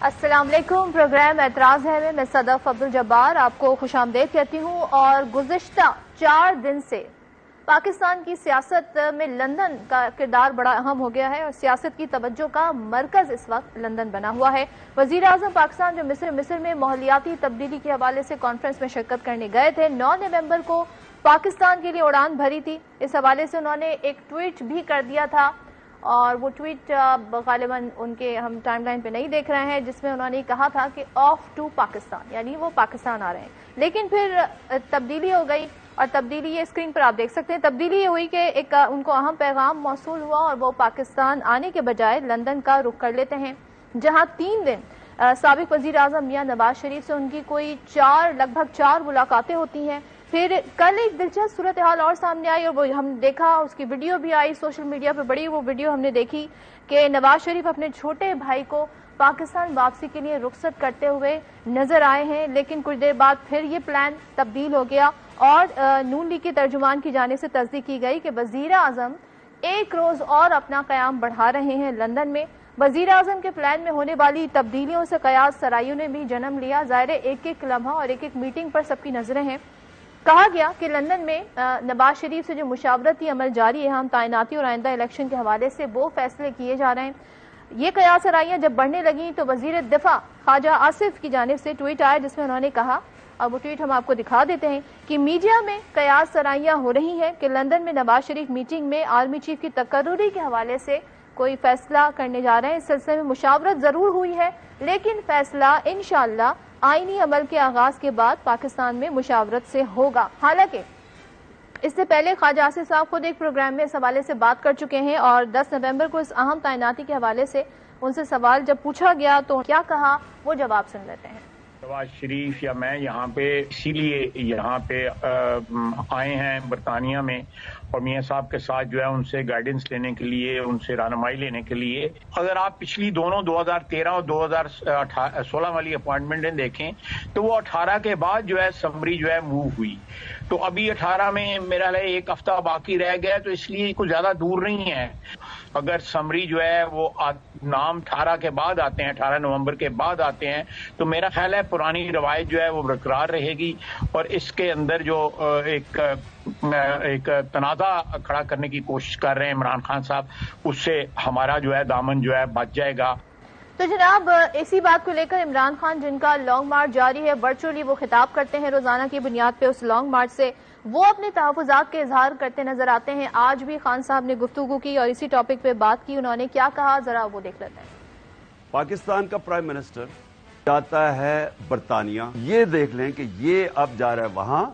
السلام علیکم، پروگرام اعتراض ہے میں صدف عبدالجبار آپ کو خوش آمدید کہتی ہوں۔ اور گزشتہ 4 دن سے پاکستان کی سیاست میں لندن کا کردار بڑا اہم ہو گیا ہے اور سیاست کی توجہ کا مرکز اس وقت لندن بنا ہوا ہے۔ وزیر اعظم پاکستان جو مصر میں ماحولیاتی تبدیلی کے حوالے سے کانفرنس میں شرکت کرنے گئے تھے، 9 نومبر کو پاکستان کے لیے اڑان بھری تھی۔ اس حوالے سے انہوں نے ایک ٹویٹ بھی کر دیا تھا اور وہ ٹویٹ غالباً ان کے ہم ٹائم لائن پہ نہیں دیکھ رہے ہیں، جس میں انہوں نے کہا تھا کہ آف ٹو پاکستان، یعنی وہ پاکستان آ رہے ہیں۔ لیکن پھر تبدیلی ہو گئی اور تبدیلی یہ اسکرین پر آپ دیکھ سکتے ہیں، تبدیلی یہ ہوئی کہ ایک ان کو اہم پیغام موصول ہوا اور وہ پاکستان آنے کے بجائے لندن کا رخ کر لیتے ہیں، جہاں 3 دن سابق وزیر اعظم میاں نواز شریف سے ان کی کوئی لگ بھگ 4 ملاقاتیں ہوتی ہیں۔ پھر کل ایک دلچسپ صورتحال اور سامنے آئی اور وہ ہم دیکھا، اس کی ویڈیو بھی آئی سوشل میڈیا پہ، بڑی وہ ویڈیو ہم نے دیکھی کہ نواز شریف اپنے چھوٹے بھائی کو پاکستان واپسی کے لیے رخصت کرتے ہوئے نظر آئے ہیں، لیکن کچھ دیر بعد پھر یہ پلان تبدیل ہو گیا اور نون لیگ کے ترجمان کی جانب سے تصدیق کی گئی کہ وزیر اعظم 1 روز اور اپنا قیام بڑھا رہے ہیں لندن میں۔ وزیر اعظم کے پلان میں ہونے والی تبدیلیوں سے قیاس سرائیوں نے بھی جنم لیا۔ ظاہر ایک لمحہ اور ایک میٹنگ پر سب کی نظریں ہیں۔ کہا گیا کہ لندن میں نواز شریف سے جو مشاورتی عمل جاری ہے ہم تعیناتی اور آئندہ الیکشن کے حوالے سے، وہ فیصلے کیے جا رہے ہیں۔ یہ قیاس آرائیاں جب بڑھنے لگیں تو وزیر دفاع خواجہ آصف کی جانب سے ٹویٹ آیا، جس میں انہوں نے کہا، اور وہ ٹویٹ ہم آپ کو دکھا دیتے ہیں، کہ میڈیا میں قیاس آرائیاں ہو رہی ہیں کہ لندن میں نواز شریف میٹنگ میں آرمی چیف کی تقرری کے حوالے سے کوئی فیصلہ کرنے جا رہے ہیں۔ اس سلسلے میں مشاورت ضرور ہوئی ہے، لیکن فیصلہ انشاءاللہ آئینی عمل کے آغاز کے بعد پاکستان میں مشاورت سے ہوگا۔ حالانکہ اس سے پہلے خواجہ آصف صاحب خود ایک پروگرام میں اس حوالے سے بات کر چکے ہیں اور 10 نومبر کو اس اہم تعیناتی کے حوالے سے ان سے سوال جب پوچھا گیا تو کیا کہا، وہ جواب سن لیتے ہیں۔ نواز شریف یا میں یہاں پہ اسی لیے یہاں پہ آئے ہیں برطانیہ میں، اور میاں صاحب کے ساتھ جو ہے ان سے گائیڈنس لینے کے لیے، ان سے رہنمائی لینے کے لیے۔ اگر آپ پچھلی دونوں 2013 اور 2016 والی اپوائنٹمنٹیں دیکھیں تو وہ 18 کے بعد جو ہے سمری جو ہے موو ہوئی، تو ابھی 18 میں میرا خیال ہے 1 ہفتہ باقی رہ گیا، تو اس لیے کوئی زیادہ دور نہیں ہے۔ اگر سمری جو ہے وہ نام 18 کے بعد آتے ہیں، 18 نومبر کے بعد آتے ہیں، تو میرا خیال ہے پرانی روایت جو ہے وہ برقرار رہے گی اور اس کے اندر جو ایک تنازع کھڑا کرنے کی کوشش کر رہے ہیں عمران خان صاحب، اس سے ہمارا جو ہے دامن جو ہے بچ جائے گا۔ تو جناب اسی بات کو لے کر عمران خان جن کا لانگ مارچ جاری ہے، ورچولی وہ خطاب کرتے ہیں روزانہ کی بنیاد پہ، اس لانگ مارچ سے وہ اپنے تحفظات کے اظہار کرتے نظر آتے ہیں۔ آج بھی خان صاحب نے گفتگو کی اور اسی ٹاپک پہ بات کی، انہوں نے کیا کہا ذرا وہ دیکھ لیتے ہیں۔ پاکستان کا پرائم منسٹر جاتا ہے برطانیہ، یہ دیکھ لیں کہ یہ اب جا رہا ہے وہاں،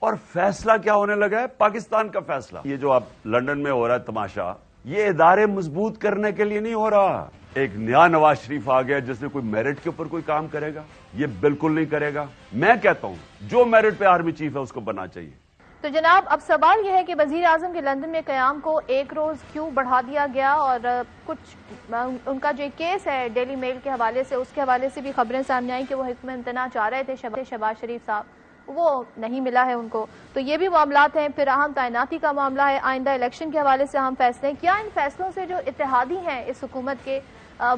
اور فیصلہ کیا ہونے لگا ہے؟ پاکستان کا فیصلہ۔ یہ جو اب لندن میں ہو رہا ہے تماشا، یہ ادارے مضبوط کرنے کے لیے نہیں ہو رہا۔ ایک نیا نواز شریف آ گیا جس نے کوئی میرٹ کے اوپر کوئی کام کرے گا؟ یہ بالکل نہیں کرے گا۔ میں کہتا ہوں جو میرٹ پہ آرمی چیف ہے اس کو بننا چاہیے۔ تو جناب اب سوال یہ ہے کہ وزیر اعظم کے لندن میں قیام کو 1 روز کیوں بڑھا دیا گیا، اور کچھ ان کا جو کیس ہے ڈیلی میل کے حوالے سے، اس کے حوالے سے بھی خبریں سامنے آئیں کہ وہ حکم امتناع چاہ رہے تھے شہباز شریف صاحب، وہ نہیں ملا ہے ان کو۔ تو یہ بھی معاملات ہیں۔ پھر اہم تعیناتی کا معاملہ ہے، آئندہ الیکشن کے حوالے سے اہم فیصلے، کیا ان فیصلوں سے جو اتحادی ہیں اس حکومت کے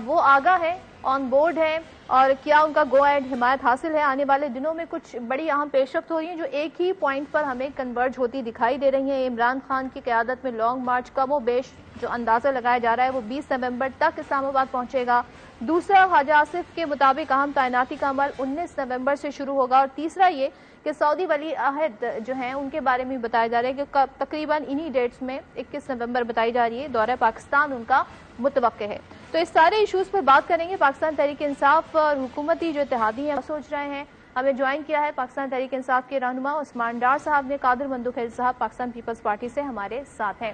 وہ آگاہ ہیں، آن بورڈ ہیں، اور کیا ان کا گو ایڈ حمایت حاصل ہے؟ آنے والے دنوں میں کچھ بڑی اہم پیش رفت ہو رہی ہیں جو ایک ہی پوائنٹ پر ہمیں کنورج ہوتی دکھائی دے رہی ہیں۔ عمران خان کی قیادت میں لانگ مارچ کم و بیش جو اندازہ لگایا جا رہا ہے وہ 20 نومبر تک اسلام آباد پہنچے گا۔ دوسرا خواجہ آصف کے مطابق اہم تعیناتی کا عمل 19 نومبر سے شروع ہوگا، اور تیسرا یہ کہ سعودی ولی عہد جو ہیں ان کے بارے میں بتایا جا رہا ہے کہ تقریباً انہی ڈیٹس میں 21 نومبر بتائی جا رہی ہے دورہ پاکستان ان کا متوقع ہے۔ تو اس سارے ایشوز پر بات کریں گے۔ پاکستان تحریک انصاف اور حکومتی جو اتحادی ہیں وہ سوچ رہے ہیں۔ ہمیں جوائن کیا ہے پاکستان تحریک انصاف کے رہنما عثمان ڈار صاحب نے، قادر مندوخیل صاحب پاکستان پیپلز پارٹی سے ہمارے ساتھ ہیں۔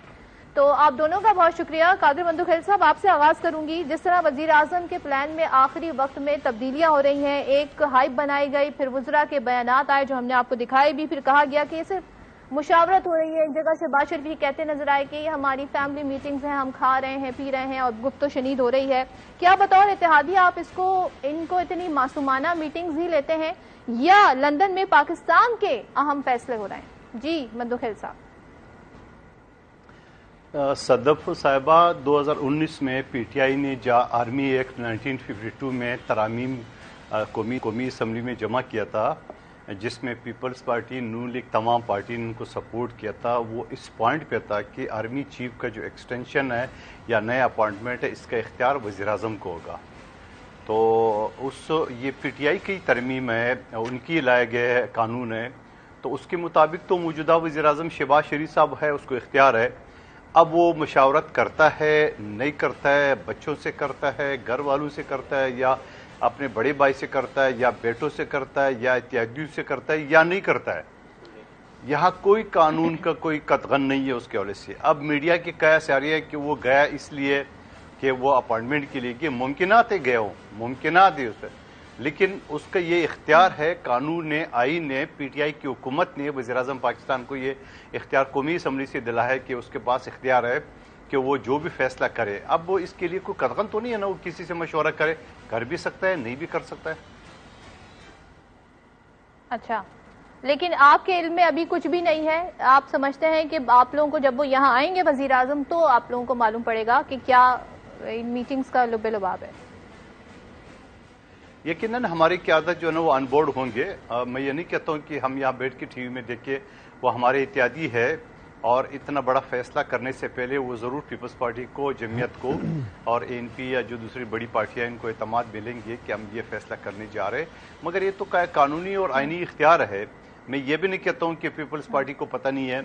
تو آپ دونوں کا بہت شکریہ۔ قادر مندوخیل صاحب آپ سے آغاز کروں گی۔ جس طرح وزیر اعظم کے پلان میں آخری وقت میں تبدیلیاں ہو رہی ہیں، ایک ہائپ بنائی گئی، پھر وزراء کے بیانات آئے جو ہم نے آپ کو دکھائے بھی، پھر کہا گیا کہ یہ صرف مشاورت ہو رہی ہے۔ ایک جگہ سے شہباز شریف بھی کہتے نظر آئے کہ یہ ہماری فیملی میٹنگز ہیں، ہم کھا رہے ہیں پی رہے ہیں اور گفت و شنید ہو رہی ہے۔ کیا بطور اتحادی آپ ان کو اتنی معصومانہ میٹنگز ہی لیتے ہیں یا لندن میں پاکستان کے اہم فیصلے ہو رہے ہیں؟ جی مندوخیل صاحب۔ صدف صاحبہ 2019 میں پی ٹی آئی نے آرمی ایکٹ 1952 میں ترامیم قومی اسمبلی میں جمع کیا تھا، جس میں پیپلز پارٹی، نون لیگ، تمام پارٹی نے ان کو سپورٹ کیا تھا. وہ اس پوائنٹ پہ تھا کہ آرمی چیف کا جو ایکسٹینشن ہے یا نیا اپوائنٹمنٹ ہے، اس کا اختیار وزیر اعظم کو ہوگا. تو یہ پی ٹی آئی کی ترمیم ہے، ان کی لائے گئے قانون ہے، تو اس کے مطابق تو موجودہ وزیر اعظم شہباز شریف صاحب ہے، اس کو اختیار ہے. اب وہ مشاورت کرتا ہے نہیں کرتا ہے، بچوں سے کرتا ہے، گھر والوں سے کرتا ہے، یا اپنے بڑے بھائی سے کرتا ہے، یا بیٹوں سے کرتا ہے، یا اتحادیوں سے کرتا ہے، یا نہیں کرتا ہے. یہاں کوئی قانون کا کوئی قطغن نہیں ہے اس کے حوالے سے. اب میڈیا کی قیاس آ رہی ہے کہ وہ گیا اس لیے کہ وہ اپوائنٹمنٹ کے لیے، کہ ممکنات ہے گئے ہوں، ممکنات ہے اسے، لیکن اس کا یہ اختیار ہے. قانون نے، آئین نے، پی ٹی آئی کی حکومت نے وزیر اعظم پاکستان کو یہ اختیار قومی اسمبلی سے دلا ہے کہ اس کے پاس اختیار ہے کہ وہ جو بھی فیصلہ کرے. اب وہ اس کے لیے کوئی قطغن تو نہیں ہے نا، وہ کسی سے مشورہ کرے، کر بھی سکتا ہے، نہیں بھی کر سکتا ہے. اچھا، لیکن آپ کے علم میں ابھی کچھ بھی نہیں ہے؟ آپ سمجھتے ہیں کہ آپ لوگوں کو جب وہ یہاں آئیں گے وزیر اعظم تو آپ لوگوں کو معلوم پڑے گا کہ کیا ان میٹنگز کا لب لباب ہے؟ یقیناً ہماری قیادت جو ہے نا وہ آن بورڈ ہوں گے. میں یہ نہیں کہتا ہوں کہ ہم یہاں بیٹھ کے ٹی وی میں دیکھ کے، وہ ہمارے اتحادی ہے، اور اتنا بڑا فیصلہ کرنے سے پہلے وہ ضرور پیپلز پارٹی کو، جمعیت کو اور اے این پی یا جو دوسری بڑی پارٹیاں ان کو اعتماد ملیں گے کہ ہم یہ فیصلہ کرنے جا رہے ہیں. مگر یہ تو قانونی اور آئینی اختیار ہے. میں یہ بھی نہیں کہتا ہوں کہ پیپلز پارٹی کو پتہ نہیں ہے.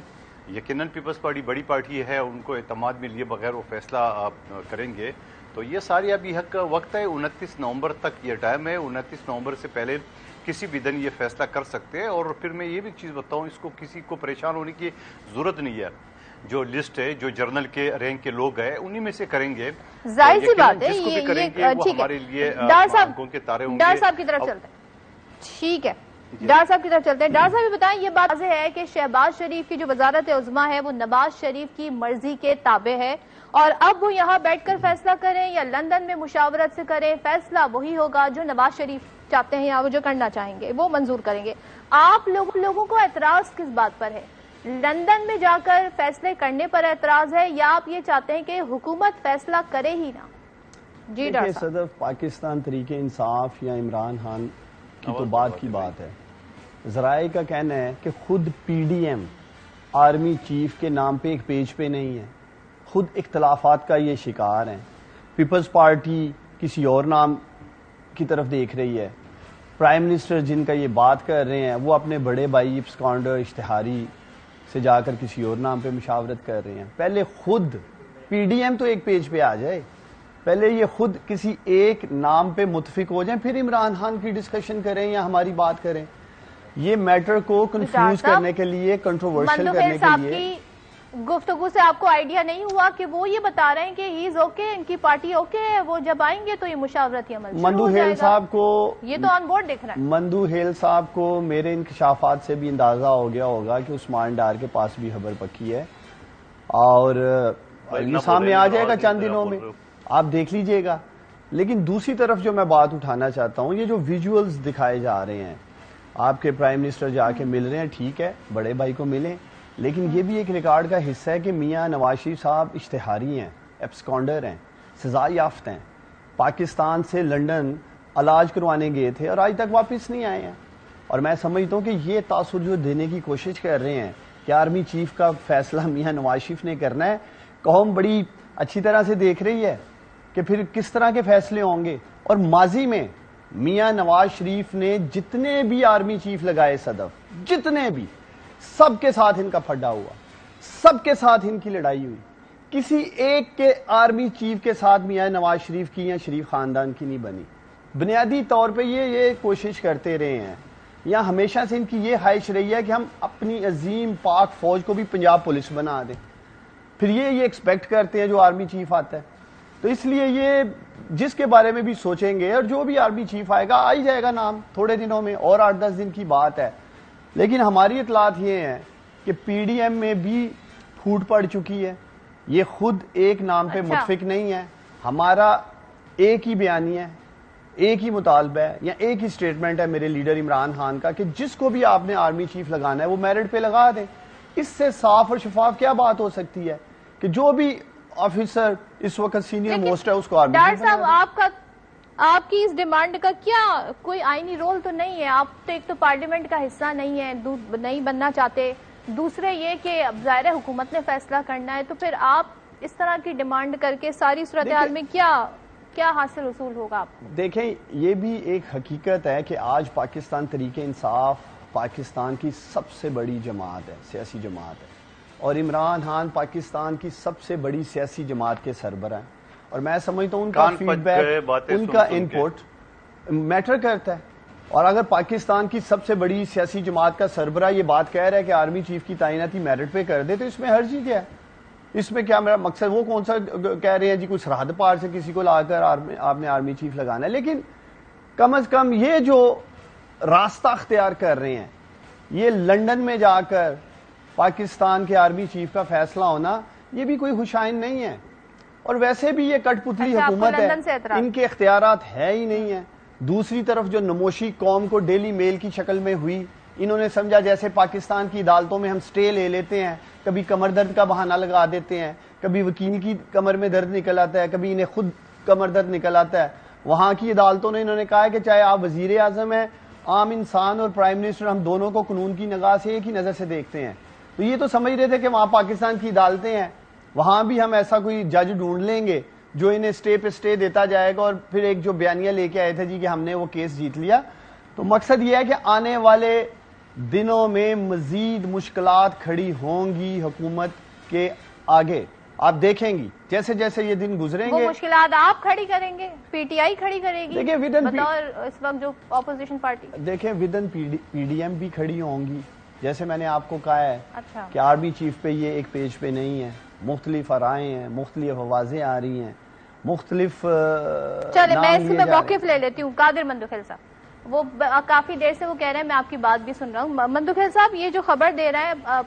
یقیناً پیپلز پارٹی بڑی پارٹی ہے، ان کو اعتماد میں لیے بغیر وہ فیصلہ کریں گے. تو یہ ساری ابھی وقت ہے، 29 نومبر تک یہ ٹائم ہے. 29 نومبر سے پہلے کسی بھی دن یہ فیصلہ کر سکتے ہیں. اور پھر میں یہ بھی چیز بتاؤں، اس کو کسی کو پریشان ہونے کی ضرورت نہیں ہے. جو لسٹ ہے، جو جرنل کے رینک کے لوگ ہیں، انہی میں سے کریں گے. ظاہر سی بات ہے، جس کو بھی کریں گے وہ ہمارے لیے آنکھوں کے تارے ہوں گے. ڈار صاحب کی طرف چلتے ہیں. ٹھیک ہے، ڈار صاحب کی طرف چلتے ہیں. ڈار صاحب یہ بتائیں، یہ بات واضح ہے کہ شہباز شریف کی جو وزارت عظمیٰ ہے وہ نواز شریف کی مرضی کے تابع ہے، اور اب وہ یہاں بیٹھ کر فیصلہ کریں یا لندن میں مشاورت سے کریں، فیصلہ وہی ہوگا جو نواز شریف چاہتے ہیں یا وہ جو کرنا چاہیں گے وہ منظور کریں گے. آپ لوگوں کو اعتراض کس بات پر ہے؟ لندن میں جا کر فیصلے کرنے پر اعتراض ہے، یا آپ یہ چاہتے ہیں کہ حکومت فیصلہ کرے ہی نہ؟ جی ڈاکٹر صاحب. صدف، پاکستان تحریک انصاف یا عمران خان کی تو بات کی بات ہے. ذرائع کا کہنا ہے کہ خود P D M army chief کے نام پہ ایک پیج پہ نہیں ہے، خود اختلافات کا یہ شکار ہیں. پیپلز پارٹی کسی اور نام کی طرف دیکھ رہی ہے. پرائم منسٹر جن کا یہ بات کر رہے ہیں وہ اپنے بڑے بھائی ابسکانڈر اشتہاری سے جا کر کسی اور نام پہ مشاورت کر رہے ہیں. پہلے خود پی ڈی ایم تو ایک پیج پہ آ جائے، پہلے یہ خود کسی ایک نام پہ متفق ہو جائیں، پھر عمران خان کی ڈسکشن کریں یا ہماری بات کریں. یہ میٹر کو کنفیوز کرنے کے لیے، کنٹروورشل کرنے کے لیے. گفتگو سے آپ کو آئیڈیا نہیں ہوا کہ وہ یہ بتا رہے ہیں کہ ہی از اوکے، ان کی پارٹی اوکے ہے، وہ جب آئیں گے تو یہ مشاورتی عمل مندو ہیل صاحب کو، یہ تو آن بورڈ دکھ رہا ہے. مندو ہیل صاحب کو میرے انکشافات سے بھی اندازہ ہو گیا ہوگا کہ عثمان ڈار کے پاس بھی خبر پکی ہے، اور یہ سامنے آ جائے گا چند دنوں میں، آپ دیکھ لیجئے گا. لیکن دوسری طرف جو میں بات اٹھانا چاہتا ہوں، یہ جو ویژولز دکھائے جا رہے ہیں، آپ کے پرائم منسٹر جا کے مل رہے ہیں، ٹھیک ہے، بڑے بھائی کو ملیں، لیکن یہ بھی ایک ریکارڈ کا حصہ ہے کہ میاں نواز شریف صاحب اشتہاری ہیں، ایبسکانڈر ہیں، سزا یافتہ ہیں، پاکستان سے لنڈن علاج کروانے گئے تھے اور آج تک واپس نہیں آئے ہیں. اور میں سمجھتا ہوں کہ یہ تاثر جو دینے کی کوشش کر رہے ہیں کہ آرمی چیف کا فیصلہ میاں نواز شریف نے کرنا ہے، قوم بڑی اچھی طرح سے دیکھ رہی ہے کہ پھر کس طرح کے فیصلے ہوں گے. اور ماضی میں میاں نواز شریف نے جتنے بھی آرمی چیف لگائے صدف، جتنے بھی، سب کے ساتھ ان کا پھڈا ہوا، سب کے ساتھ ان کی لڑائی ہوئی. کسی ایک کے آرمی چیف کے ساتھ میاں نواز شریف کی یا شریف خاندان کی نہیں بنی. بنیادی طور پہ یہ کوشش کرتے رہے ہیں، یا ہمیشہ سے ان کی یہ خواہش رہی ہے کہ ہم اپنی عظیم پاک فوج کو بھی پنجاب پولیس بنا دیں. پھر یہ ایکسپیکٹ کرتے ہیں جو آرمی چیف آتا ہے. تو اس لیے یہ جس کے بارے میں بھی سوچیں گے، اور جو بھی آرمی چیف آئے گا، آ ہی جائے گا نام تھوڑے دنوں میں، اور 8-10 دن کی بات ہے. لیکن ہماری اطلاعات یہ ہیں کہ پی ڈی ایم میں بھی پھوٹ پڑ چکی ہے. یہ خود ایک نام پہ متفق نہیں ہے. ہمارا ایک ہی بیانی ہے، ایک ہی مطالبہ ہے، یا ایک ہی سٹیٹمنٹ ہے میرے لیڈر عمران خان کا کہ جس کو بھی آپ نے آرمی چیف لگانا ہے وہ میرٹ پہ لگا دیں. اس سے صاف اور شفاف کیا بات ہو سکتی ہے کہ جو بھی آفیسر اس وقت سینئر موسٹ ہے اس کو آرمی ڈاکٹر صاحب آپ کی اس ڈیمانڈ کا کیا کوئی آئینی رول تو نہیں ہے؟ آپ تو ایک تو پارلیمنٹ کا حصہ نہیں ہے، نہیں بننا چاہتے، دوسرے یہ کہ اب ظاہر حکومت نے فیصلہ کرنا ہے، تو پھر آپ اس طرح کی ڈیمانڈ کر کے ساری صورتحال میں کیا حاصل حصول ہوگا آپ کو؟ دیکھیں یہ بھی ایک حقیقت ہے کہ آج پاکستان تحریک انصاف پاکستان کی سب سے بڑی جماعت ہے، سیاسی جماعت ہے، اور عمران خان پاکستان کی سب سے بڑی سیاسی جماعت کے سربراہ ہیں، اور میں سمجھتا ہوں ان کا فیڈ بیک، ان کا انپوٹ میٹر کرتا ہے۔ اور اگر پاکستان کی سب سے بڑی سیاسی جماعت کا سربراہ یہ بات کہہ رہا ہے کہ آرمی چیف کی تعیناتی میرٹ پہ کر دے تو اس میں حرج ہی کیا ہے؟ اس میں کیا میرا مقصد وہ کون سا کہہ رہے ہیں جی کوئی سرحد پار سے کسی کو لا کر آپ نے آرمی چیف لگانا ہے؟ لیکن کم از کم یہ جو راستہ اختیار کر رہے ہیں، یہ لندن میں جا کر پاکستان کے آرمی چیف کا فیصلہ ہونا، یہ بھی کوئی خوشائن نہیں ہے، اور ویسے بھی یہ کٹ پتلی حکومت ہے، ان کے اختیارات ہے ہی نہیں ہیں۔ دوسری طرف جو نموشی قوم کو ڈیلی میل کی شکل میں ہوئی، انہوں نے سمجھا جیسے پاکستان کی عدالتوں میں ہم سٹے لے لیتے ہیں، کبھی کمر درد کا بہانہ لگا دیتے ہیں، کبھی وکیل کی کمر میں درد نکل آتا ہے، کبھی انہیں خود کمر درد نکل آتا ہے۔ وہاں کی عدالتوں نے انہوں نے کہا ہے کہ چاہے آپ وزیر اعظم ہیں، عام انسان اور پرائم منسٹر، ہم دونوں کو قانون کی نگاہ سے ایک ہی نظر سے دیکھتے ہیں۔ تو یہ تو سمجھ رہے تھے کہ وہاں پاکستان کی عدالتیں ہیں، وہاں بھی ہم ایسا کوئی جج ڈھونڈ لیں گے جو انہیں سٹے پہ سٹے دیتا جائے گا، اور پھر ایک جو بیانیہ لے کے آئے تھے جی کہ ہم نے وہ کیس جیت لیا۔ تو مقصد یہ ہے کہ آنے والے دنوں میں مزید مشکلات کھڑی ہوں گی حکومت کے آگے، آپ دیکھیں گی جیسے جیسے یہ دن گزریں گے۔ وہ مشکلات آپ کھڑی کریں گے، پی ٹی آئی کھڑی کرے گی بطور اس وقت جو اپوزیشن پارٹی؟ دیکھیں ودن پی ڈی ایم بھی کھڑی ہوں گی، جیسے میں نے آپ کو کہا ہے کہ آرمی چیف پہ یہ ایک پیج پہ نہیں ہے، مختلف آرائیں ہیں، مختلف آوازیں آ رہی ہیں، مختلف چلے میں اس میں موقف لے لیتی ہوں۔ قادر مندوخیل صاحب وہ کافی دیر سے وہ کہہ رہے ہیں، میں آپ کی بات بھی سن رہا ہوں۔ مندوخیل صاحب یہ جو خبر دے رہا ہے،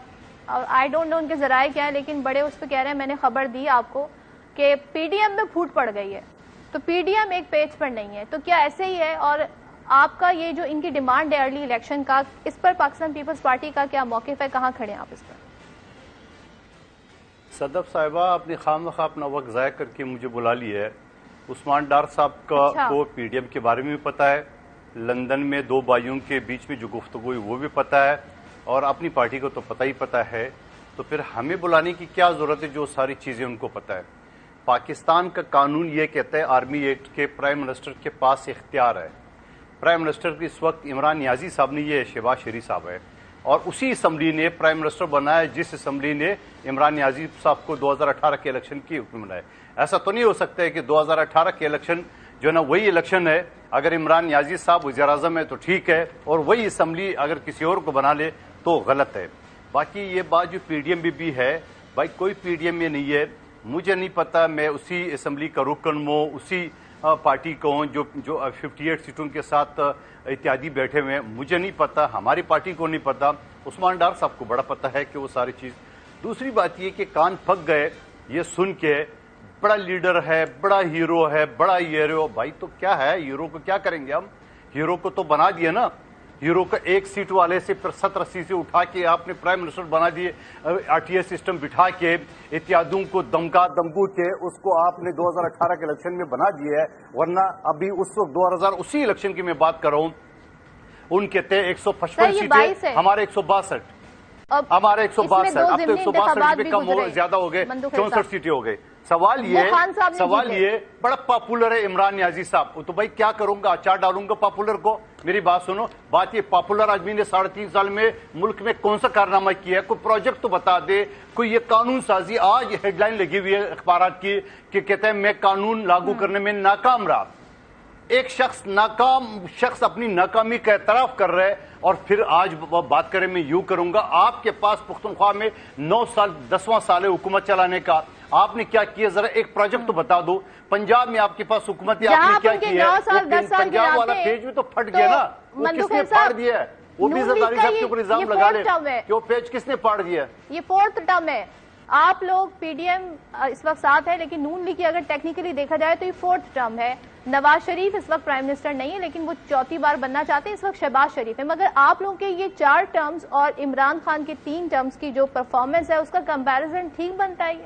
آئی ڈونٹ نو ان کے ذرائع کیا ہے، لیکن بڑے اس پہ کہہ رہے ہیں میں نے خبر دی آپ کو کہ پی ڈی ایم میں پھوٹ پڑ گئی ہے، تو پی ڈی ایم ایک پیج پر نہیں ہے، تو کیا ایسے ہی ہے؟ اور آپ کا یہ جو ان کی ڈیمانڈ ہے ارلی الیکشن کا، اس پر پاکستان پیپلز پارٹی کا کیا موقف ہے؟ کہاں کھڑے ہیں آپ اس پر؟ صدف صاحبہ آپ نے خام خواہ اپنا وقت ضائع کر کے مجھے بلا لیا ہے۔ عثمان ڈار صاحب کا کو پی ڈی ایم کے بارے میں بھی پتا ہے، لندن میں دو بھائیوں کے بیچ میں جو گفتگو ہوئی وہ بھی پتا ہے، اور اپنی پارٹی کو تو پتہ ہی پتہ ہے، تو پھر ہمیں بلانے کی کیا ضرورت ہے جو ساری چیزیں ان کو پتہ ہے۔ پاکستان کا قانون یہ کہتا ہے آرمی ایکٹ کے پرائم منسٹر کے پاس اختیار ہے۔ پرائم منسٹر کی اس وقت عمران نیازی صاحب نہیں ہے، شہباز شریف صاحب ہے، اور اسی اسمبلی نے پرائم منسٹر بنایا جس اسمبلی نے عمران نیازی صاحب کو 2018 کے الیکشن کی حکم بنایا۔ ایسا تو نہیں ہو سکتا ہے کہ 2018 کے الیکشن جو ہے نا وہی الیکشن ہے، اگر عمران نیازی صاحب وزیر اعظم ہے تو ٹھیک ہے، اور وہی اسمبلی اگر کسی اور کو بنا لے تو غلط ہے۔ باقی یہ بات جو پی ڈی ایم بھی ہے، بھائی کوئی پی ڈی ایم میں نہیں ہے، مجھے نہیں پتا، میں اسی اسمبلی کا رکن ہوں، اسی پارٹی کو ہوں جو 58 سیٹوں کے ساتھ اتحادی بیٹھے ہوئے ہیں، مجھے نہیں پتا، ہماری پارٹی کو نہیں پتا، عثمان ڈار صاحب کو بڑا پتا ہے کہ وہ ساری چیز۔ دوسری بات یہ کہ کان پھک گئے یہ سن کے، بڑا لیڈر ہے، بڑا ہیرو ہے، بڑا ہیرو، بھائی تو کیا ہے، ہیرو کو کیا کریں گے ہم؟ ہیرو کو تو بنا دیا نا، ہیرو کا ایک سیٹ والے سے پھر 70 سے اٹھا کے آپ نے پرائم منسٹر بنا دیے، آر ٹی ایس سسٹم بٹھا کے اتحادوں کو دمکو کے اس کو آپ نے 2018 کے الیکشن میں بنا دیا ہے، ورنہ ابھی اس وقت 2000 اسی الیکشن کی میں بات کر رہا ہوں، ان کے تھے 155 سیٹیں، ہمارے 162، ہمارے 162، اب تو 162 بھی کم ہو، زیادہ ہو گئے، 64 سیٹیں ہو گئے۔ سوال یہ بڑا پاپولر ہے عمران نیازی صاحب، تو بھائی کیا کروں گا، اچار ڈالوں گا پاپولر کو؟ میری بات سنو، بات یہ پاپولر آدمی نے 3.5 سال میں ملک میں کون سا کارنامہ کیا ہے؟ کوئی پروجیکٹ تو بتا دے، کوئی یہ قانون سازی، آج ہیڈ لائن لگی ہوئی ہے اخبارات کی کہ کہتے ہیں میں قانون لاگو کرنے میں ناکام رہا۔ ایک شخص اپنی ناکامی کا اعتراف کر رہا ہے، اور پھر آج بات کریں میں یوں کروں گا، آپ کے پاس پختونخوا میں 9 سال 10واں سال ہے حکومت چلانے کا، آپ نے کیا کیا؟ ذرا ایک پروجیکٹ تو بتا دو۔ پنجاب میں آپ کے پاس حکومت ہے، آپ نے کیا کیا ہے؟ پنجاب والا پیج بھی تو پھٹ گیا نا، وہ کس نے پھاڑ دیا ہے؟ وہ بھی زرداری صاحب کے اوپر الزام لگا لے کہ وہ پیج کس نے پھاڑ دیا ہے؟ یہ 4th ٹرم ہے، آپ لوگ پی ڈی ایم اس وقت ساتھ ہے، لیکن نون لیگ کی اگر ٹیکنیکلی دیکھا جائے تو یہ 4th ٹرم ہے۔ نواز شریف اس وقت پرائم منسٹر نہیں ہے، لیکن وہ 4تھی بار بننا چاہتے ہیں، اس وقت شہباز شریف ہے، مگر آپ لوگوں کے یہ 4 ٹرمز اور عمران خان کے 3 ٹرمز کی جو پرفارمنس ہے اس کا کمپیریزن ٹھیک بنتا ہے؟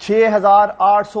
6,800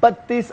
32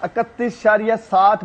31.7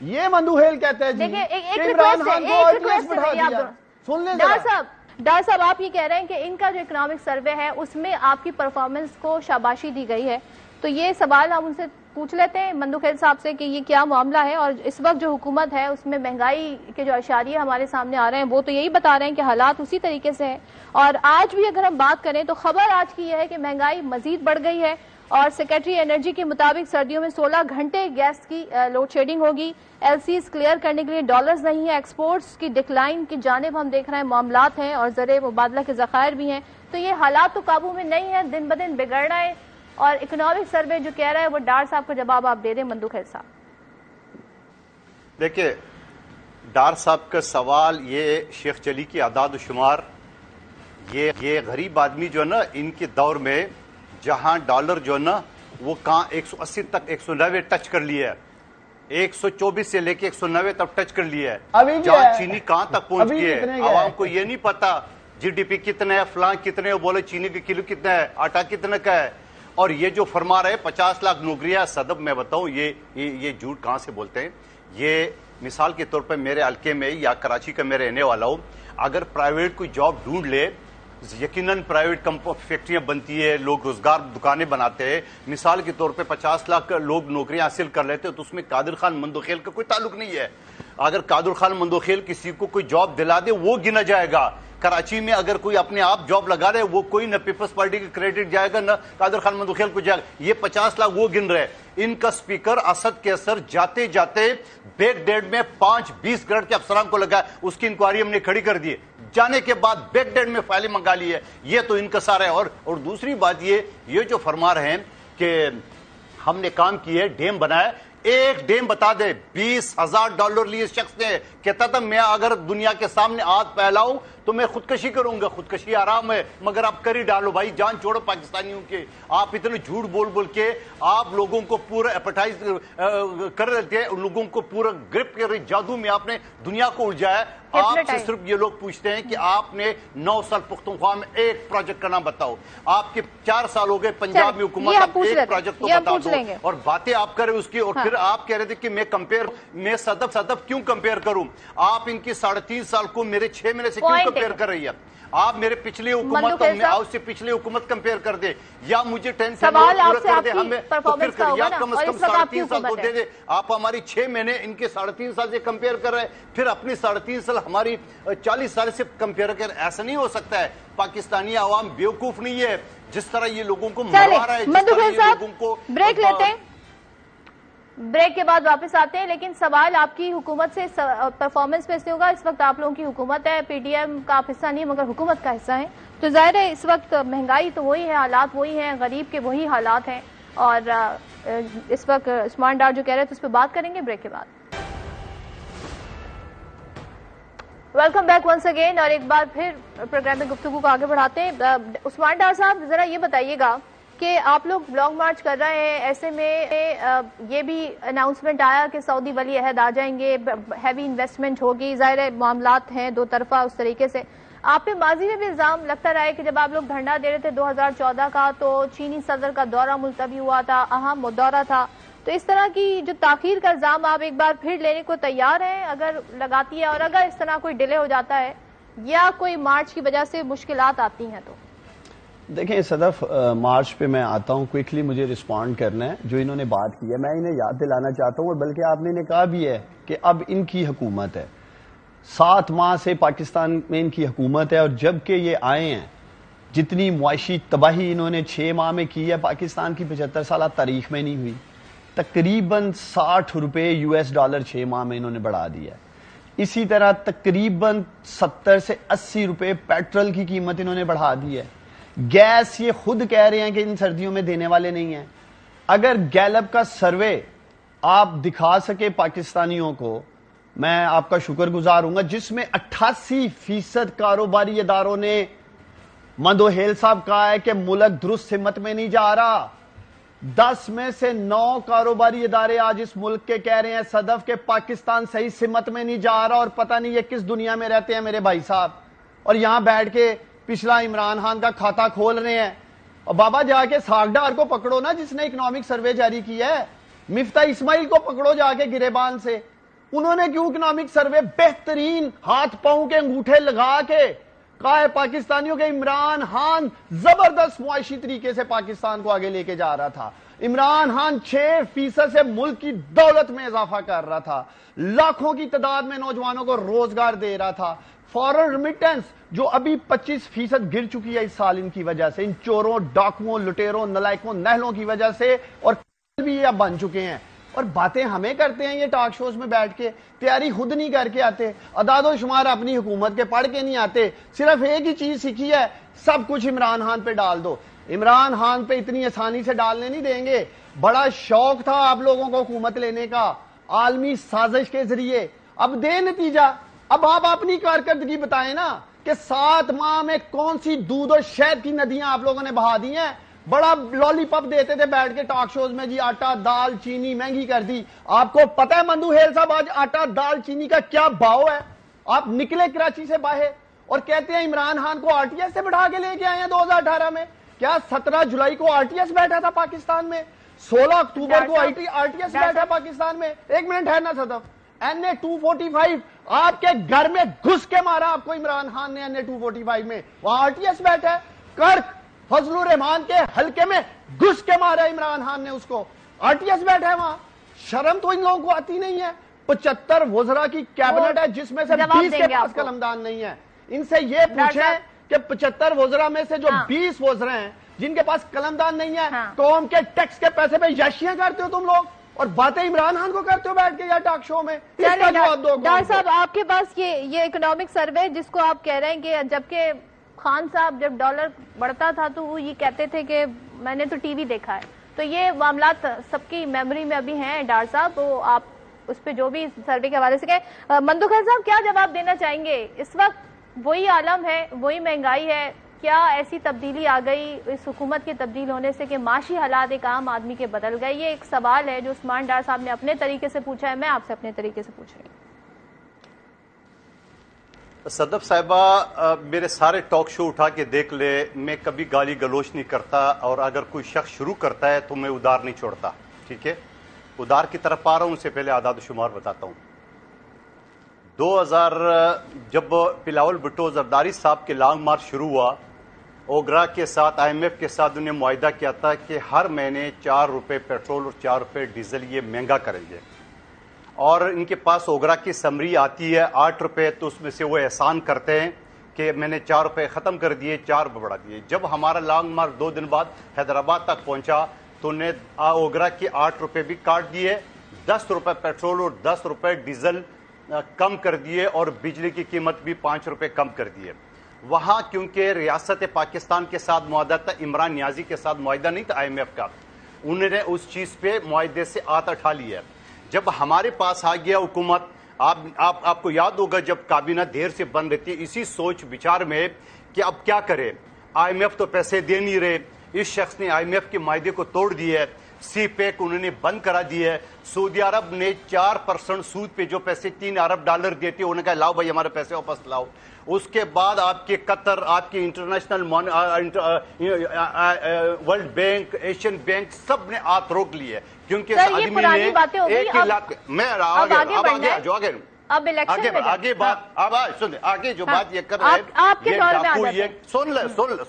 یہ مندوہیل کہتے ہیں جی عمران خان کو آئیٹیس بٹھا دیا. سن لیں ڈار صاحب آپ یہ کہہ رہے ہیں کہ ان کا جو اکنامک سروے ہے اس میں آپ کی پرفارمنس کو شاباشی دی گئی ہے, تو یہ سوال ہم ان سے پوچھ لیتے ہیں مندوخیل صاحب سے کہ یہ کیا معاملہ ہے, اور اس وقت جو حکومت ہے اس میں مہنگائی کے جو اشاریے ہمارے سامنے آ رہے ہیں وہ تو یہی بتا رہے ہیں کہ حالات اسی طریقے سے ہیں, اور آج بھی اگر ہم بات کریں تو خبر آج کی یہ ہے کہ مہنگائی مزید بڑھ گئی ہے, اور سیکرٹری انرجی کے مطابق سردیوں میں 16 گھنٹے گیس کی لوڈ شیڈنگ ہوگی, ایل سیز کلیئر کرنے کے لیے ڈالرز نہیں ہیں, ایکسپورٹس کی ڈکلائن کی جانب ہم دیکھ رہے ہیں معاملات ہیں, اور زر مبادلہ کے ذخائر بھی ہیں, تو یہ حالات تو قابو میں نہیں ہیں, دن بدن بگڑ رہے ہیں, اور اکنامک سروے جو کہہ رہا ہے وہ ڈار صاحب کا جواب آپ دے دیں مندوخیل صاحب. دیکھیں ڈار صاحب کا سوال, یہ شیخ چلی کی اعداد و شمار, یہ غریب آدمی جو ہے نا ان کے دور میں جہاں ڈالر جو ہے نا وہ کہاں 180 تک 190 ٹچ کر لیا ہے, 124 سے لے کے 190 تک ٹچ کر لیا ہے, جہاں چینی کہاں تک پہنچ گئی ہے, عوام کو یہ نہیں پتا جی ڈی پی کتنا ہے, فلاں کتنے, وہ بولے چینی کا کلو کتنا ہے, آٹا کتنے کا ہے, اور یہ جو فرما رہے 50 لاکھ نوکریاں, صدب میں بتاؤں یہ جھوٹ کہاں سے بولتے ہیں. یہ مثال کے طور پر میرے حلقے میں یا کراچی کا میں رہنے والا ہوں, اگر پرائیویٹ کوئی جاب ڈھونڈ لے, یقیناً پرائیویٹ فیکٹریاں بنتی ہے, لوگ روزگار دکانیں بناتے ہیں, مثال کے طور پہ 50 لاکھ لوگ نوکریاں حاصل کر لیتے ہیں, تو اس میں قادر خان مندوخیل کا کوئی تعلق نہیں ہے. اگر قادر خان مندوخیل کسی کو کوئی جاب دلا دے وہ گنا جائے گا. کراچی میں اگر کوئی اپنے آپ جاب لگا رہے وہ کوئی نہ پیپلز پارٹی کا کریڈٹ جائے گا نہ قادر خان مندوخیل کو جائے گا. یہ 50 لاکھ وہ گن رہے. ان کا سپیکر اسد کیسر جاتے جاتے بیک ڈیٹ میں 5-20 گریڈ کے افسران کو لگا, اس کی انکوائری ہم نے کھڑی کر دی, جانے کے بعد بیک ڈیٹ میں فائلیں منگا لی ہے. یہ تو ان کا سارا ہے. اور دوسری بات یہ جو فرما رہے ہیں کہ ہم نے کام کیے, ڈیم بنایا, ایک ڈیم بتا دے $20,000 لیے شخص نے کہتا تھا میں اگر دنیا کے سامنے ہاتھ پھیلاؤں تو میں خودکشی کروں گا. خودکشی آرام ہے مگر آپ کر ہی ڈالو بھائی, جان چھوڑو پاکستانیوں کے. آپ اتنے جھوٹ بول کے آپ لوگوں کو پورا ایپیٹائز کر دیتے ہیں, لوگوں کو پورا گرپ کے جادو میں آپ نے دنیا کو الجھایا. آپ سے صرف یہ لوگ پوچھتے ہیں کہ آپ نے 9 سال پختونخوا میں ایک پروجیکٹ کا نام بتاؤ. آپ کے 4 سال ہو گئے پنجاب میں حکومت, آپ ایک پروجیکٹ تو بتا دو, اور باتیں آپ کریں اس کی. اور پھر آپ کہہ رہے تھے کہ میں صدف کیوں کمپیئر کروں. آپ ان کی 3.5 سال کو میرے 6 مہینے سے کیوں کمپیئر کر رہی ہے. آپ میرے پچھلے حکومت اور سے پچھلے حکومت کمپیئر کر دے, یا مجھے 10 سال پورا کر دے, ہمیں تو پھر کر, یا کم از کم 3.5 سال تو دے دے. آپ ہماری 6 مہینے ان کے 3.5 سال سے کمپیئر کر رہے, پھر اپنی 3.5 سال ہماری 40 سال سے کمپیئر کر. ایسا نہیں ہو سکتا ہے. پاکستانی عوام بیوقوف نہیں ہے جس طرح یہ لوگوں کو مروا رہا ہے, جس طرح یہ لوگوں کو. بریک لیتے ہیں, بریک کے بعد واپس آتے ہیں, لیکن سوال آپ کی حکومت سے پرفارمنس پہ سے ہوگا. اس وقت آپ لوگوں کی حکومت ہے, پی ڈی ایم کا آپ حصہ نہیں مگر حکومت کا حصہ ہے, تو ظاہر ہے اس وقت مہنگائی تو وہی ہے, حالات وہی ہیں, غریب کے وہی حالات ہیں, اور اس وقت عثمان ڈار جو کہہ رہے تھے اس پہ بات کریں گے بریک کے بعد. ویلکم بیک ونس اگین, اور ایک بار پھر پروگرام میں گفتگو کو آگے بڑھاتے ہیں. عثمان ڈار صاحب ذرا یہ بتائیے گا کہ آپ لوگ لانگ مارچ کر رہے ہیں, ایسے میں یہ بھی اناؤنسمنٹ آیا کہ سعودی ولی عہد آ جائیں گے, ہیوی انویسٹمنٹ ہوگی, ظاہر معاملات ہیں دو طرفہ اس طریقے سے. آپ پہ ماضی میں بھی الزام لگتا رہا ہے کہ جب آپ لوگ دھرنا دے رہے تھے 2014 کا تو چینی صدر کا دورہ ملتوی ہوا تھا, اہم دورہ تھا, تو اس طرح کی جو تاخیر کا الزام آپ ایک بار پھر لینے کو تیار ہیں اگر لگاتی ہے, اور اگر اس طرح کوئی ڈیلے ہو جاتا ہے یا کوئی مارچ کی وجہ سے مشکلات آتی ہیں تو؟ دیکھیں صدف, مارچ پہ میں آتا ہوں, کوئکلی مجھے رسپونڈ کرنا ہے. جو انہوں نے بات کی ہے میں انہیں یاد دلانا چاہتا ہوں, اور بلکہ آپ نے کہا بھی ہے کہ اب ان کی حکومت ہے, 7 ماہ سے پاکستان میں ان کی حکومت ہے, اور جب کہ یہ آئے ہیں جتنی معاشی تباہی انہوں نے 6 ماہ میں کی ہے پاکستان کی 75 سالہ تاریخ میں نہیں ہوئی. تقریباً $60 6 ماہ میں انہوں نے بڑھا دیا ہے. اسی طرح تقریباً 70 سے 80 روپے پیٹرول کی قیمت انہوں نے بڑھا دی ہے. گیس یہ خود کہہ رہے ہیں کہ ان سردیوں میں دینے والے نہیں ہیں. اگر گیلپ کا سروے آپ دکھا سکے پاکستانیوں کو, میں آپ کا شکر گزار ہوں گا, جس میں 88% کاروباری اداروں نے مندوہیل صاحب کہا ہے کہ ملک درست سمت میں نہیں جا رہا. 10 میں سے 9 کاروباری ادارے آج اس ملک کے کہہ رہے ہیں صدف کہ پاکستان صحیح سمت میں نہیں جا رہا, اور پتہ نہیں یہ کس دنیا میں رہتے ہیں میرے بھائی صاحب, اور یہاں بیٹھ کے پچھلا عمران خان کا کھاتہ کھول رہے ہیں. اور بابا جا کے ساگڈار کو پکڑو نا جس نے اکنامک سروے جاری کیا ہے, مفتاح اسماعیل کو پکڑو جا کے گریبان سے, انہوں نے کیوں اکنامک سروے بہترین ہاتھ پاؤں کے انگوٹھے لگا کے کہا ہے پاکستانیوں کے عمران خان زبردست معاشی طریقے سے پاکستان کو آگے لے کے جا رہا تھا، عمران خان 6% سے ملک کی دولت میں اضافہ کر رہا تھا، لاکھوں کی تعداد میں نوجوانوں کو روزگار دے رہا تھا، فارن ریمیٹنس جو ابھی 25% گر چکی ہے اس سال ان کی وجہ سے، ان چوروں، ڈاکوؤں، لٹیروں، نلائکوں، نہلوں کی وجہ سے، اور بھی یہ اب بن چکے ہیں، اور باتیں ہمیں کرتے ہیں یہ ٹاک شوز میں بیٹھ کے، تیاری خود نہیں کر کے آتے، اعداد و شمار اپنی حکومت کے پڑھ کے نہیں آتے، صرف ایک ہی چیز سیکھی ہے، سب کچھ عمران خان پہ ڈال دو۔ عمران خان پہ اتنی آسانی سے ڈالنے نہیں دیں گے، بڑا شوق تھا آپ لوگوں کو حکومت لینے کا عالمی سازش کے ذریعے، اب دے نتیجہ۔ اب آپ اپنی کارکردگی بتائیں نا کہ 7 ماہ میں کون سی دودھ اور شہد کی ندیاں آپ لوگوں نے بہا دی ہیں۔ بڑا لالی پاپ دیتے تھے بیٹھ کے ٹاک شوز میں، جی آٹا دال چینی مہنگی کر دی۔ آپ کو پتہ ہے مندو ہیل صاحب آج آٹا دال چینی کا کیا بھاؤ ہے؟ آپ نکلے کراچی سے باہر اور کہتے ہیں عمران خان کو آر ٹی ایس سے بڑھا کے لے کے آئے ہیں 2018 میں۔ کیا 17 جولائی کو آر ٹی ایس بیٹھا تھا پاکستان میں؟ 16 اکتوبر کو آر ٹی ایس بیٹھا پاکستان میں؟ ایک منٹ ہے نا صدف، این اے 245 آپ کے گھر میں گھس کے مارا آپ کو عمران خان نے، این اے 245 میں، وہاں آر ٹی ایس بیٹھا ہے۔ کرک فضل الرحمان کے حلقے میں گھس کے مارا عمران خان نے اس کو، آر ٹی ایس بیٹھا ہے وہاں۔ شرم تو ان لوگوں کو آتی نہیں ہے۔ 75 وزراء کی کیبنٹ ہے جس میں سے 20 کے پاس قلمدان نہیں ہے۔ ان سے یہ پوچھیں کہ 75 وزراء میں سے جو 20 وزراء ہیں جن کے پاس قلمدان نہیں ہے، قوم کے ٹیکس کے پیسے پہ یاشیاں کرتے ہو تم لوگ، اور باتیں عمران خان کو کرتے ہو بیٹھ کے یا ٹاک شو میں۔ اس کا جواب دو۔ ڈاکٹر صاحب آپ کے پاس یہ اکنامک سروے جس کو آپ کہہ رہے ہیں کہ جبکہ خان صاحب جب ڈالر بڑھتا تھا تو وہ یہ کہتے تھے کہ میں نے تو ٹی وی دیکھا ہے، تو یہ معاملات سب کی میموری میں ابھی ہیں ڈاکٹر صاحب، وہ آپ اس پہ جو بھی سروے کے حوالے سے کہیں۔ مندوخیل صاحب کیا جواب دینا چاہیں گے؟ اس وقت وہی عالم ہے، وہی مہنگائی ہے، کیا ایسی تبدیلی آ گئی اس حکومت کے تبدیل ہونے سے کہ معاشی حالات ایک عام آدمی کے بدل گئے؟ یہ ایک سوال ہے جو عثمان ڈار صاحب نے اپنے طریقے سے پوچھا ہے، میں آپ سے اپنے طریقے سے پوچھ رہی ہوں۔ صدف صاحبہ میرے سارے ٹاک شو اٹھا کے دیکھ لے، میں کبھی گالی گلوچ نہیں کرتا، اور اگر کوئی شخص شروع کرتا ہے تو میں ادار نہیں چھوڑتا، ٹھیک ہے؟ ادار کی طرف آ رہا ہوں، اس سے پہلے اعداد و شمار بتاتا ہوں۔ 2000 جب بلاول بھٹو زرداری صاحب کے لانگ مارچ شروع ہوا، اوگرا کے ساتھ آئی ایم ایف کے ساتھ انہیں معاہدہ کیا تھا کہ ہر مہینے 4 روپے پیٹرول اور 4 روپے ڈیزل یہ مہنگا کریں گے، اور ان کے پاس اوگرا کی سمری آتی ہے 8 روپے، تو اس میں سے وہ احسان کرتے ہیں کہ میں نے 4 روپے ختم کر دیے، 4 روپے بڑھا دیے۔ جب ہمارا لانگ مارچ 2 دن بعد حیدرآباد تک پہنچا تو انہیں اوگرا کے 8 روپے بھی کاٹ دیے، 10 روپے پیٹرول اور 10 روپے ڈیزل کم کر دیے، اور بجلی کی قیمت بھی 5 روپے کم کر دیے۔ وہاں کیونکہ ریاست پاکستان کے ساتھ معاہدہ تھا، عمران نیازی کے ساتھ معاہدہ نہیں تھا آئی ایم ایف کا، انہوں نے اس چیز پہ معاہدے سے ہاتھ اٹھا لیا۔ جب ہمارے پاس آ گیا حکومت، آپ کو یاد ہوگا جب کابینہ دیر سے بن رہی تھی، اسی سوچ بچار میں کہ اب کیا کرے، آئی ایم ایف تو پیسے دے نہیں رہے، اس شخص نے آئی ایم ایف کے معاہدے کو توڑ دیا ہے، سی پیک انہوں نے بند کرا دیا ہے، سعودی عرب نے 4% سود پہ جو پیسے $3 ارب دیتے انہوں نے کہا لاؤ بھائی ہمارے پیسے واپس لاؤ۔ اس کے بعد آپ کے قطر، آپ کے international world bank, Asian bank سب نے ہاتھ روک لیے، کیونکہ اس آدمی نے 1 لاکھ میں آگے جو بات یہ کر رہے ہیں،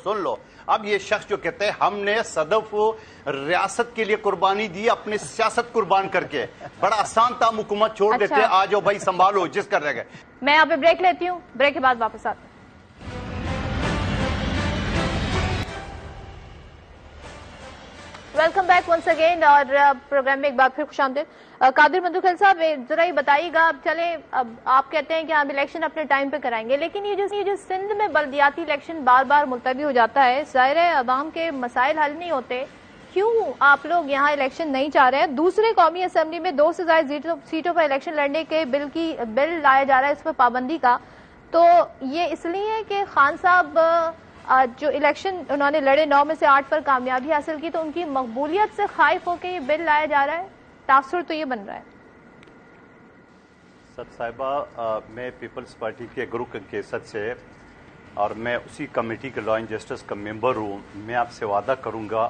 سن لو۔ اب یہ شخص جو کہتے ہیں ہم نے صدف ریاست کے لیے قربانی دی، اپنی سیاست قربان کر کے، بڑا آسان تھا حکومت چھوڑ دیتے، آ جاؤ بھائی سنبھالو جس کر رہ گئے۔ میں یہاں پہ بریک لیتی ہوں، بریک کے بعد واپس آتے ہیں۔ ویلکم بیک ونس اگین، اور پروگرام میں ایک بار پھر خوش آمدید۔ قادر مندوخیل صاحب ذرا یہ بتائیے گا، اب چلیں اب آپ کہتے ہیں کہ ہم الیکشن اپنے ٹائم پہ کرائیں گے، لیکن یہ جو سندھ میں بلدیاتی الیکشن بار بار ملتوی ہو جاتا ہے، ظاہر ہے عوام کے مسائل حل نہیں ہوتے، کیوں آپ لوگ یہاں الیکشن نہیں چاہ رہے ہیں؟ دوسرے قومی اسمبلی میں 2 سے زائد سیٹوں پر الیکشن لڑنے کے بل لایا جا رہا ہے، اس پر پابندی کا، تو یہ اس لیے ہے کہ خان صاحب جو الیکشن انہوں نے لڑے 9 میں سے 8 پر کامیابی حاصل کی، تو ان کی مقبولیت سے خائف ہو کے یہ بل لایا جا رہا ہے؟ تاثر تو یہ بن رہا ہے۔ سد صاحبہ میں پیپلز پارٹی کے گروپ کے صد سے، اور میں اسی کمیٹی کے لا اینڈ جسٹس کا ممبر ہوں، میں آپ سے وعدہ کروں گا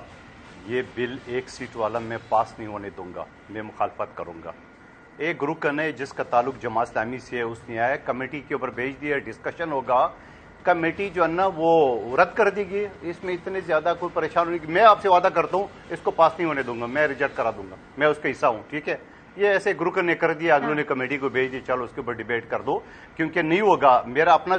یہ بل 1 سیٹ والا میں پاس نہیں ہونے دوں گا، میں مخالفت کروں گا۔ ایک رکن ہے جس کا تعلق جماعت اسلامی سے ہے، اس نے آیا کمیٹی کے اوپر بھیج دیا، ڈسکشن ہوگا، کمیٹی جو ہے نا وہ رد کر دی گئی، اس میں اتنے زیادہ کوئی پریشان ہونے کی، میں آپ سے وعدہ کرتا ہوں اس کو پاس نہیں ہونے دوں گا، میں ریجیکٹ کرا دوں گا، میں اس کا حصہ ہوں، ٹھیک ہے؟ یہ ایسے گروپ نے کر دیا، اگلوں نے کمیٹی کو بھیج دی، چلو اس کے اوپر ڈیبیٹ کر دو، کیونکہ نہیں ہوگا۔ میرا اپنا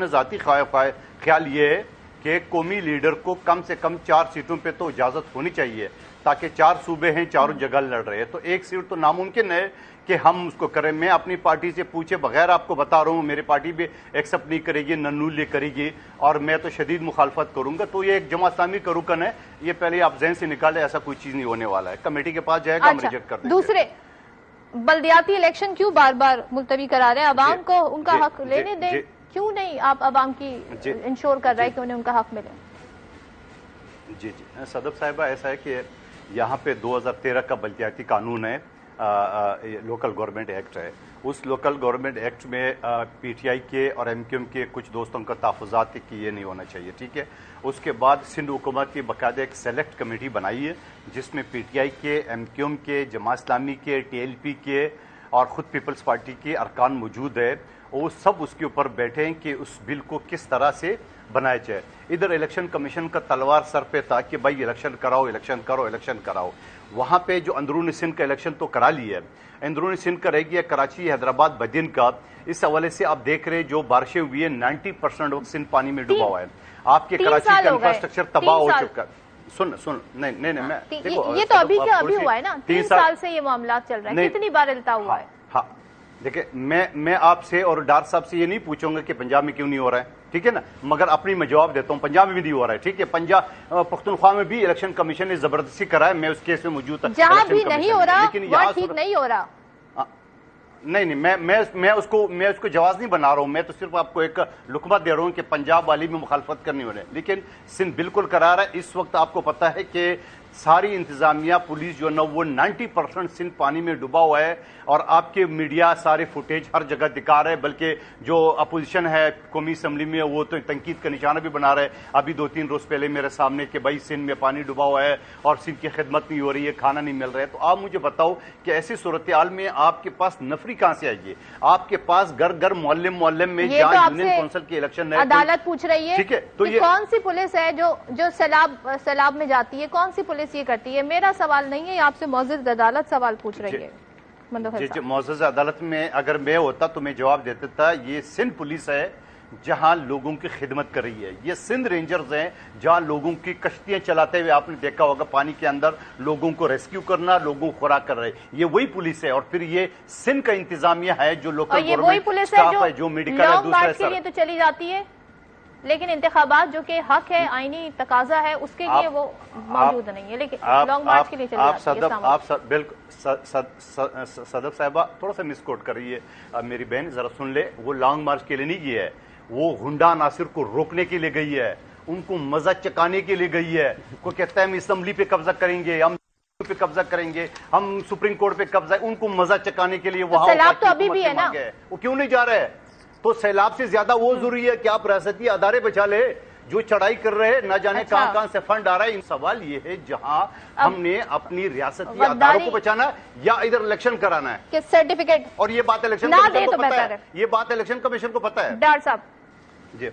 ذاتی خیال یہ ہے کہ قومی لیڈر کو کم سے کم 4 سیٹوں پہ تو اجازت ہونی چاہیے، تاکہ 4 صوبے ہیں، چاروں جگہ لڑ رہے ہیں، تو 1 سیٹ تو ناممکن ہے کہ ہم اس کو کریں۔ میں اپنی پارٹی سے پوچھے بغیر آپ کو بتا رہا ہوں، میری پارٹی بھی ایکسپٹ نہیں کرے گی، ننولے کرے گی، اور میں تو شدید مخالفت کروں گا۔ تو یہ ایک جماعت اسلامی کا رکن ہے، یہ پہلے آپ ذہن سے نکالے، ایسا کوئی چیز نہیں ہونے والا ہے، کمیٹی کے پاس جائے گا، ہم ریجیکٹ کر دیں گے۔ دوسرے بلدیاتی الیکشن کیوں بار بار ملتوی کرا رہے ہیں؟ عوام کو ان کا حق لینے دیں، کیوں نہیں آپ عوام کی انشور کر رہے ہیں کہ انہیں ان کا حق ملے؟ جی صدف صاحبہ، ایسا ہے کہ یہاں پہ 2013 کا بلدیاتی قانون ہے، لوکل گورنمنٹ ایکٹ ہے، اس لوکل گورنمنٹ ایکٹ میں پی ٹی آئی کے اور ایم کیو ایم کے کچھ دوستوں کا تحفظات کہ یہ نہیں ہونا چاہیے، ٹھیک ہے؟ اس کے بعد سندھ حکومت کی باقاعدہ ایک سلیکٹ کمیٹی بنائی ہے، جس میں پی ٹی آئی کے، ایم کیو ایم کے، جماعت اسلامی کے، ٹی ایل پی کے اور خود پیپلز پارٹی کے ارکان موجود ہے، وہ سب اس کے اوپر بیٹھے ہیں کہ اس بل کو کس طرح سے بنایا جائے۔ ادھر الیکشن کمیشن کا تلوار سر پہ تھا کہ بھائی الیکشن کراؤ، الیکشن کرو، الیکشن کراؤ۔ وہاں پہ جو اندرون سندھ کا الیکشن تو کرا لیا ہے، اندرون سندھ کا رہ گیا کراچی، حیدرآباد، بدین کا۔ اس حوالے سے آپ دیکھ رہے جو بارشیں ہوئی ہیں، 90% سندھ پانی میں ڈوبا ہوا ہے، آپ کے کراچی کا انفراسٹرکچر تباہ ہو چکا ہے۔ سن نہیں میں یہ تو ابھی کیا ابھی ہوا ہے نا، 3 سال سے یہ معاملات چل رہے ہیں، کتنی بار التوا ہوا ہے؟ ہاں دیکھیں، میں آپ سے اور ڈار صاحب سے یہ نہیں پوچھوں گا کہ پنجاب میں کیوں نہیں ہو رہا ہے، ٹھیک ہے نا، مگر اپنی میں جواب دیتا ہوں، پنجاب میں بھی نہیں ہو رہا ہے، ٹھیک ہے؟ پنجاب پختونخوا میں بھی الیکشن کمیشن نے زبردستی کرا ہے، میں اس کیس میں موجود تھا، جہاں بھی نہیں ہو رہا وہاں ٹھیک نہیں ہو رہا۔ نہیں میں اس کو جواز نہیں بنا رہا ہوں، میں تو صرف آپ کو ایک لقمہ دے رہا ہوں کہ پنجاب والی میں مخالفت کرنی ہو رہی ہے، لیکن سندھ بالکل کرا رہا ہے۔ اس وقت آپ کو پتا ہے کہ ساری انتظامیہ، پولیس جو ہے نا، وہ 90% سندھ پانی میں ڈوبا ہوا ہے، اور آپ کے میڈیا سارے فوٹیج ہر جگہ دکھا رہے ہیں، بلکہ جو اپوزیشن ہے قومی اسمبلی میں وہ تو تنقید کا نشانہ بھی بنا رہے ہیں۔ ابھی 2-3 روز پہلے میرے سامنے کہ بھائی سندھ میں پانی ڈوبا ہوا ہے اور سندھ کی خدمت نہیں ہو رہی ہے، کھانا نہیں مل رہا ہے۔ تو آپ مجھے بتاؤ کہ ایسی صورتحال میں آپ کے پاس نفری کہاں سے آئے گی؟ آپ کے پاس گھر محلے میں جہاں یونین کونسل کی الیکشن ہے، عدالت پوچھ رہی ہے ٹھیک ہے، تو یہ کون سی پولیس ہے جو سیلاب میں جاتی ہے، کون سی پولیس یہ کرتی ہے؟ میرا سوال نہیں ہے، آپ سے معزز عدالت سوال پوچھ رہی ہے۔ جی معزز عدالت میں اگر میں ہوتا تو میں جواب دیتا تھا، یہ سندھ پولیس ہے جہاں لوگوں کی خدمت کر رہی ہے، یہ سندھ رینجرز ہیں جہاں لوگوں کی کشتیاں چلاتے ہوئے آپ نے دیکھا ہوگا پانی کے اندر لوگوں کو ریسکیو کرنا، لوگوں کو خوراک کر رہے، یہ وہی پولیس ہے۔ اور پھر یہ سندھ کا انتظامیہ ہے جو لوکل گورنمنٹ اسٹاف ہے، جو میڈیکل ہے، دوسرے کے لیے تو چلی جاتی ہے، لیکن انتخابات جو کہ حق ہے، آئینی تقاضا ہے، اس کے لیے وہ موجود نہیں ہے، لیکن لانگ مارچ کے لیے چلی جاتی ہے۔ آپ بالکل صدف صاحبہ تھوڑا سا مس کوٹ کر رہی ہے، میری بہن ذرا سن لے، وہ لانگ مارچ کے لیے نہیں گئی ہے، وہ غنڈہ ناصر کو روکنے کے لیے گئی ہے، ان کو مزہ چکانے کے لیے گئی ہے۔ کوئی کہتا ہے ہم اسمبلی پہ قبضہ کریں گے، ہم پہ قبضہ کریں گے، ہم سپریم کورٹ پہ قبضہ، ان کو مزہ چکانے کے لیے وہاں سیلاب تو ابھی بھی ہے نا، وہ کیوں نہیں جا رہے؟ تو سیلاب سے زیادہ وہ ضروری ہے کہ آپ ریاستی ادارے بچا لے جو چڑھائی کر رہے ہیں، نہ جانے کہاں سے فنڈ آ رہا ہے۔ سوال یہ ہے جہاں ہم نے اپنی ریاستی اداروں کو بچانا ہے یا ادھر الیکشن کرانا ہے کہ سرٹیفکیٹ، اور یہ بات الیکشن کمیشن کو پتا ہے، یہ بات الیکشن کمیشن کو پتا ہے۔ ڈار صاحب جی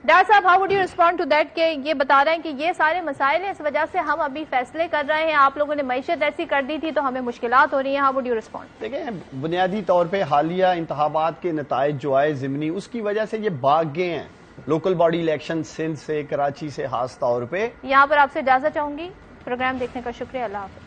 ڈار صاحب، how would you respond to that کہ یہ بتا رہے ہیں کہ یہ سارے مسائل ہیں، اس وجہ سے ہم ابھی فیصلے کر رہے ہیں، آپ لوگوں نے معیشت ایسی کر دی تھی تو ہمیں مشکلات ہو رہی ہیں، ہاؤ وڈ یو ریسپونڈ؟ دیکھیں، بنیادی طور پہ حالیہ انتخابات کے نتائج جو آئے ضمنی، اس کی وجہ سے یہ بھاگ گئے ہیں لوکل باڈی الیکشن سندھ سے، کراچی سے خاص طور پہ۔ یہاں پر آپ سے اجازت چاہوں گی، پروگرام دیکھنے کا شکریہ، اللہ حافظ۔